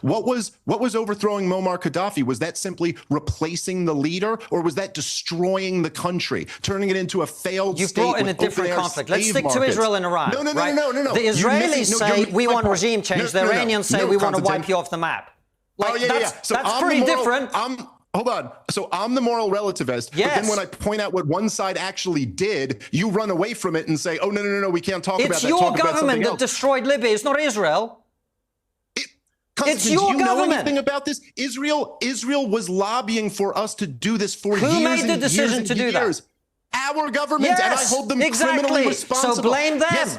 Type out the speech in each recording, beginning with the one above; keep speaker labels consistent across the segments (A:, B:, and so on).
A: What was overthrowing Muammar Gaddafi? Was that simply replacing the leader, or was that destroying the country, turning it into a failed
B: You've
A: state?
B: You've brought in a different conflict. Let's stick to Israel and Iran.
A: No.
B: The Israelis say we want regime change. The Iranians say we want to wipe you off the map. That's pretty different.
A: Hold on. So I'm the moral relativist.
B: Yes.
A: But then when I point out what one side actually did, you run away from it and say, oh, no, we can't talk about that.
B: It's your government that destroyed Libya. It's not Israel. It's your government.
A: Do you know anything about this? Israel was lobbying for us to do this for years.
B: Who made the decision to do that?
A: Our government,
B: yes,
A: and I hold them criminally responsible.
B: So blame them.
A: Yes,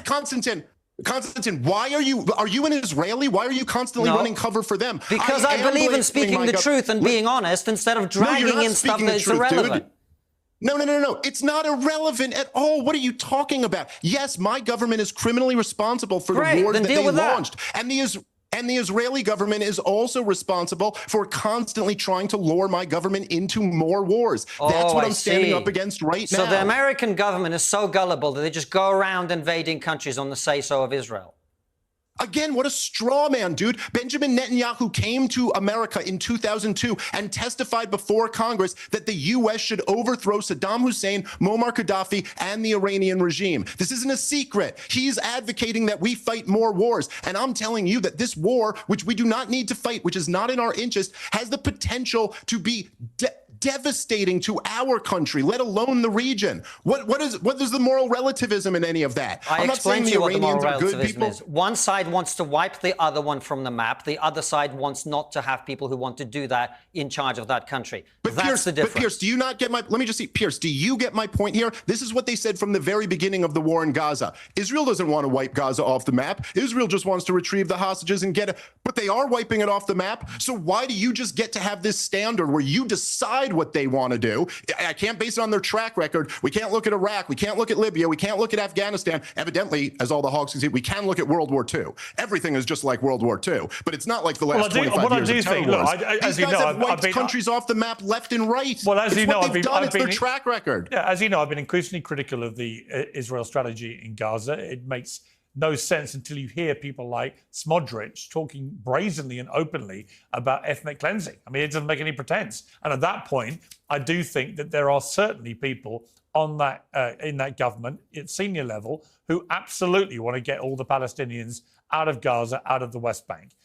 A: Konstantin, why are you an Israeli? Why are you constantly running cover for them?
B: Because I believe in speaking the truth and being honest instead of dragging in stuff that's irrelevant.
A: No. It's not irrelevant at all. What are you talking about? Yes, my government is criminally responsible for the war that they launched. And the Israeli government is also responsible for constantly trying to lure my government into more wars. That's what I'm standing up against right now.
B: So the American government is so gullible that they just go around invading countries on the say-so of Israel.
A: Again, what a straw man, dude. Benjamin Netanyahu came to America in 2002 and testified before Congress that the U.S. should overthrow Saddam Hussein, Muammar Gaddafi, and the Iranian regime. This isn't a secret. He's advocating that we fight more wars. And I'm telling you that this war, which we do not need to fight, which is not in our interest, has the potential to be devastating to our country, let alone the region. What is the moral relativism in any of that?
B: I'm not saying the Iranians are good people. One side wants to wipe the other one from the map. The other side wants not to have people who want to do that in charge of that country.
A: But
B: that's the difference.
A: But Pierce, do you not get my? Let me just see, Pierce. Do you get my point here? This is what they said from the very beginning of the war in Gaza. Israel doesn't want to wipe Gaza off the map. Israel just wants to retrieve the hostages and get it. But they are wiping it off the map. So why do you just get to have this standard where you decide what they want to do? I can't base it on their track record. We can't look at Iraq. We can't look at Libya. We can't look at Afghanistan. Evidently, as all the hogs can see, we can look at World War II. Everything is just like World War II, but it's not like the last 25 years of terror wars. These guys have wiped countries off the map left and right.
C: Well, as you know,
A: it's their track record.
C: Yeah, as you know, I've been increasingly critical of the Israel strategy in Gaza. It makes no sense until you hear people like Smodrich talking brazenly and openly about ethnic cleansing. I mean, it doesn't make any pretense. And at that point, I do think that there are certainly people on that in that government at senior level who absolutely want to get all the Palestinians out of Gaza, out of the West Bank.